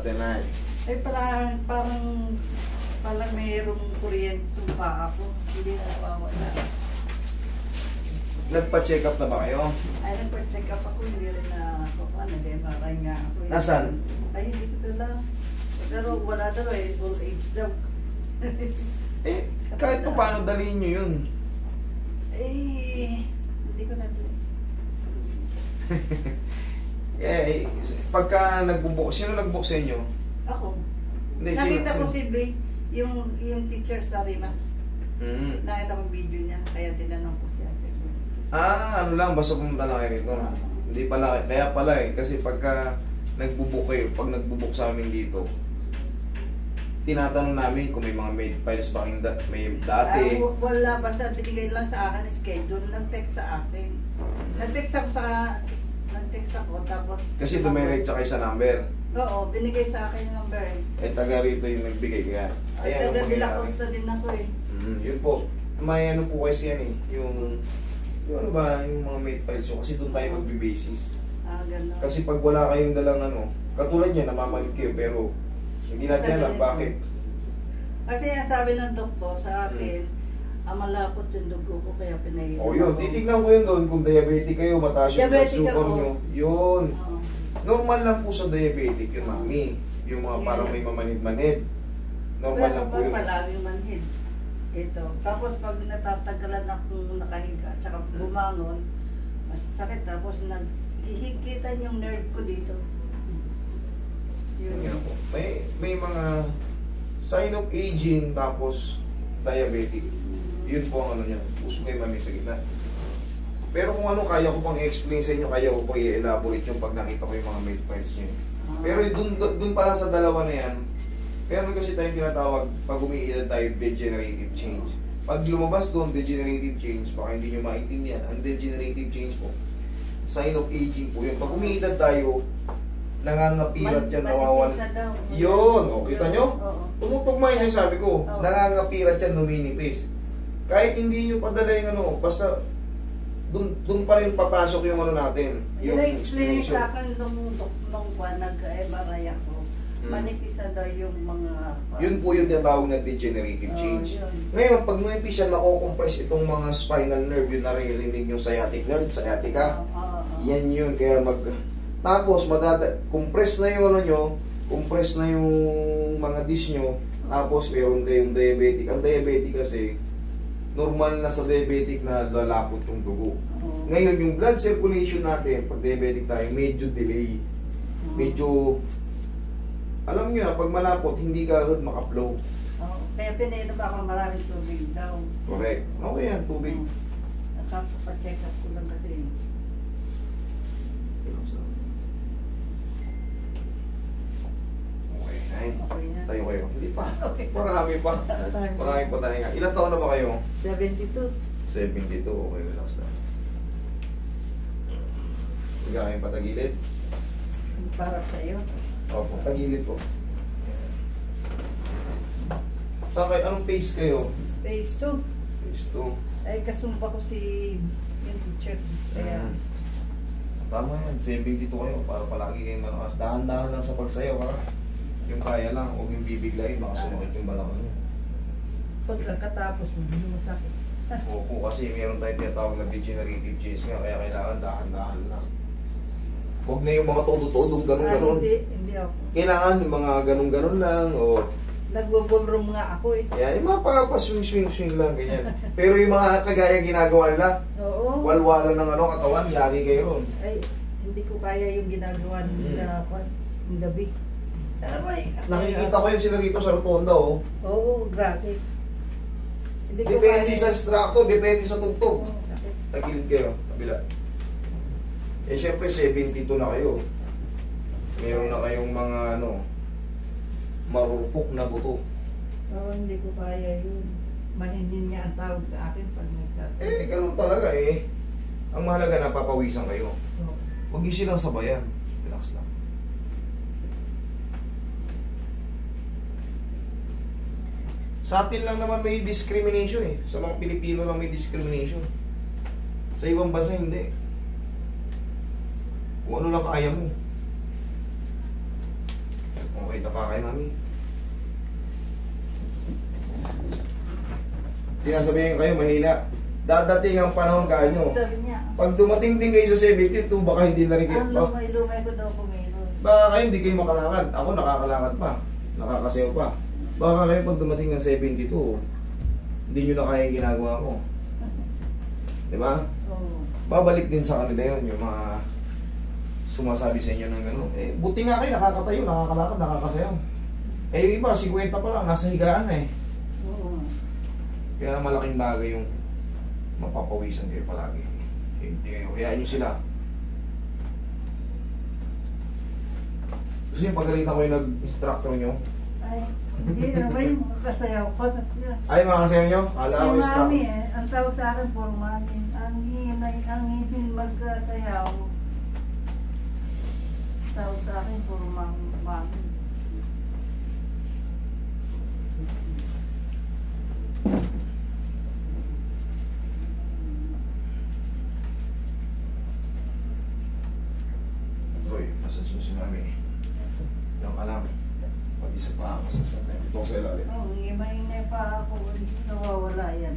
natin ay. Ay, parang mayroong kuryente yung paa ko. Hindi na nawawala. Nagpa-check up na ba kayo? Ay, nagpa-check up ako. Hindi rin na ako. Nag-MRI nga ako. Nasaan? Ay, hindi ko dala. Pero wala daw eh. Old age daw. Eh, kahit pa paano dalhin nyo yun. Eh, hindi ko na dala. Eh, pagka nagbubuk, sino nagbuk sa inyo? Ako. Hindi, Nakita ko si Bay, yung teacher sa Rimas. Nakita ko yung video niya, kaya tinanong ko siya. Ano lang, basta pumunta lang kayo rito. Hindi pala, kaya pala eh, kasi pagka nagbubuk kayo, pag nagbubuk sa amin dito, tinatanong namin kung may mga med files ba kayong may dati. Wala, basta binigay lang sa akin schedule, nag-text sa akin. Nag-text ako, tapos... Kasi dumiretso kayo sa number. Oo, binigay sa akin yung number eh. Eh, taga rito yung nagbigay kaya. Ay, taga Dela Costa din ako eh. Yun po. May ano po kasi yan eh. Yung ano ba, yung mga med files yun. Kasi doon tayo magbe-basis. Gano'n. Kasi pag wala kayong dalang ano, katulad niya, namamalit kayo, pero hindi natin alam bakit. Kasi sabi ng doktor sa akin, malapot yung dugo ko kaya pinainom. O yun, titignan ko yun doon kung diabetic kayo, mataas yung blood sugar nyo. Yun. Normal lang po sa diabetic yun, mami. Yung mga parang may mamanid-manid. Normal lang po yun. Pero palagi manhid. Ito. Tapos pag natatagalan akong nakahiga, tsaka bumangon, masakit. Tapos naghihigitan yung nerve ko dito. Yun. Yan po. May mga sign of aging tapos diabetic. Yun po ang ano niya. Puso kayo mami sa gitna. Pero kung ano, kaya ko pang i-explain sa inyo, kaya ko pang i-elaborate yung pag nakita ko yung mga med files niyo. Pero dun pala sa dalawa na yan, meron kasi tayong tinatawag, pag umiilan tayo, degenerative change. Pag lumabas doon, degenerative change, baka hindi nyo maintindihan, ang degenerative change po, sign of aging po yun. Pag umiilan tayo, nangangapirat yan, nawawan. Yun, o, kita nyo? Tumutugma yun yung sabi ko, nangangapirat yan, numinipis. Kahit hindi nyo padala yung ano, basta doon pa rin papasok yung ano natin, yung explain sa akin nung buwan nag-MRI ako. Manipis na daw yung mga... Yun po yung tinatawag na degenerative change. Ngayon, pag nuipis yan, makukompress itong mga spinal nerve, yung naririnig yung sciatic nerve, sciatica. Yan yun, kaya tapos, compress na yung ano nyo, compress na yung mga disc nyo, tapos meron kayong diabetic. Ang diabetic kasi, normal na sa diabetic na lalapot yung dugo. Ngayon, yung blood circulation natin, pag diabetic tayo, medyo delay. Medyo, alam nyo na, pag malapot, hindi ka agad makaplow. Kaya pinainom ako maraming tubig daw. Correct. Okay yan, tubig. Nakapacheck up ko lang kasi. Okay, ay. Okay na. Tayo kayo. Hindi pa. Marami pa. Marami pa tayo nga. Ilang taon na ba kayo? 72. 72. Okay, relax na. Higa kayong patagilid. Para sa iyo. Opo, tagilid po. Saan kayo? Anong phase kayo? Phase 2. Phase 2. Ay, kasumpa ko si yung teacher. Kaya... Tama yan, 72 kayo para palagi kayong malakas. Dahan-dahan lang sa pagsayaw ha. Yung kaya lang, huwag yung bibiglayin, baka sumakit yung balakang nyo. Pagkatapos mo, hindi masakit. Opo, kasi meron tayong tinatawag na degenerative change nga, kaya kailangan dahan-dahan lang. Huwag na yung mga todo-todong ganun-ganon. Hindi ako. Kailangan yung mga ganun-ganon lang, o... Nagbo-ballroom nga ako eh. Yeah, yung mga pa-swing-swing lang, ganyan. Pero yung mga kagaya ginagawa nila, walwalan ng ano, katawan, yari kayo ron. Ay, hindi ko kaya yung ginagawa nila yung gabi. Aray, nakikita ko yun sila rito sa rotonda, oh. Oo, grabe. Hindi ko Depende kaya... sa extractor, depende sa tugtog. sakit. Tagilid kayo, kabila. Eh, syempre, 72 na kayo. Meron na kayong mga, ano, marupok na buto. Oo, hindi ko kaya yun. Mahinin niya ang tawag sa akin pag nagsasabi. Eh, ganun talaga eh. Ang mahalaga, napapawisan kayo. Oo. Huwag niyo silang sabayan. Relax lang. Sa atin lang naman may discrimination eh. Sa mga Pilipino lang may discrimination. Sa ibang bansa hindi. Kung ano lang kaya mo. Okay Pakita pa kay mami. Sinasabihin kayo, mahina. Dadating ang panahon kanyo. Sabi niya, Pag dumating din kayo sa 72, baka hindi na rin kayo. ang lumay ko daw kumilos. Baka kayo hindi kayo makalakad. Ako nakakalakad pa. Nakakasayaw pa. Baka kayo pag dumating ng 72, hindi nyo na kaya yung ginagawa ko. Diba? Oo. Babalik din sa kanila yun, yung mga sumasabi sa inyo ng gano'n. Eh, buti nga kayo, nakakatayo, nakakalakad, nakakasayaw. Eh, yung iba, 50 pa lang, nasa higaan na eh. Oo. Kaya malaking bagay yung mapapawisan kayo palagi. Hindi kayo, hayaan nyo sila. Gusto nyo pagalitan ko yung nag-instructor nyo? Ay, hindi na ba yung kasayaw ko? Ay, mga kasayaw nyo? Kala ko Yung instructor. mami eh, ang tawag sa akin po mami, ang ngipin magkasayaw. Tawag sa akin po mami. Uy, massage mo si mami. Diyan ka lang. Pag-isa pa, massage natin. Ito sa ilalim. Oh, ngimay pa ako, hindi nawawala yan.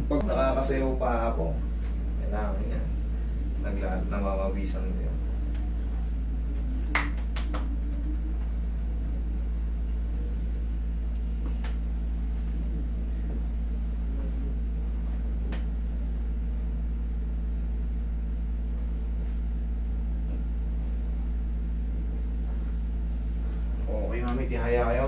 Pag nakakasayaw pa ako, kailangan yan. Namamawisan mo yun. Okay, mami, tihaya kayo.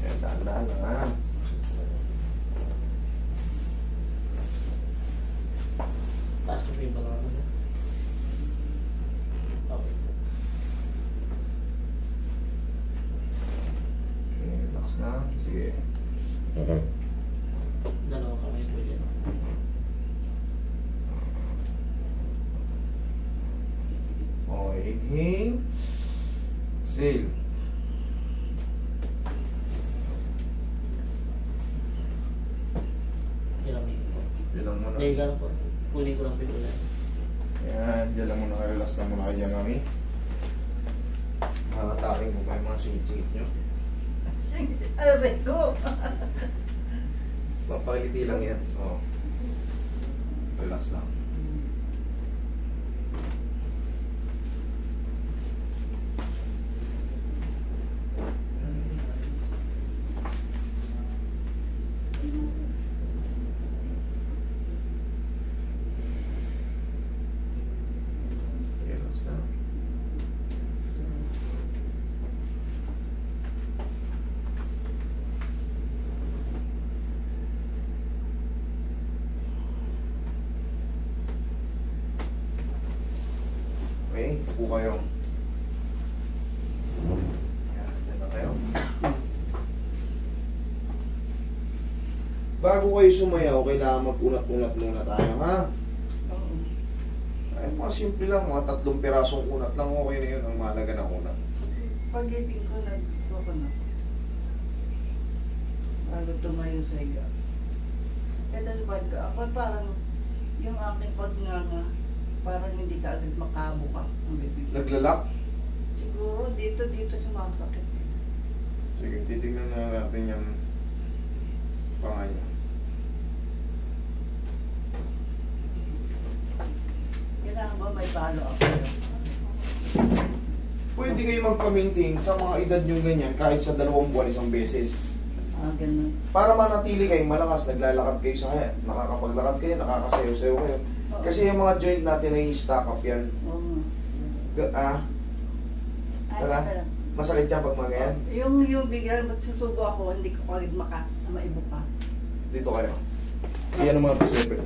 Yan, dahan-dahan lang ha. Taas ko yung pala ako. Okay. Okay, relax na. Sige. Dalawa kamay po yan. Okay, inhale. Exhale. Hiramig po. Bilang mo na. Dahil gano'n po. Kunin ko lang pito na. Yan, dyan lang muna. Relax na muna kayo dyan, mami. Makakataking ko pa yung mga singit-singit nyo. Aray ko! Papakiliti lang yan. Oo. Relax lang. Relax lang. Okay, upo kayo. Yan, dyan na kayo. Bago kayo sumayaw, kailangan mag-unat-unat muna tayo, ha? Oo. Ay, mga simple lang, mga 3 pirasong unat lang, okay na yun, ang mahalaga na unat. Pagising ko, nagpo na. Bago tumayo sa higa. Kaya pag ako parang yung aking pagnganga, parang hindi ka agad makabuka ang bibig. Naglalak? Siguro dito sumasakit. Sige, titignan na natin yung panganya. Kailangan ba may palo ako? Pwede kayo magpa-maintain sa mga edad nyo ganyan kahit sa 2 buwan isang beses. Ganun. Para manatili kayong malakas, naglalakad kayo sa kaya, nakakapaglakad kayo, nakakasayaw-sayaw kayo. Kasi yung mga joint natin ay stack up yan. Oo. Tara. Masakit siya pag mga ganyan. Yung bigyan magsusubo ako, hindi ko agad maibuka. Dito kayo. Iyan ang mga posible.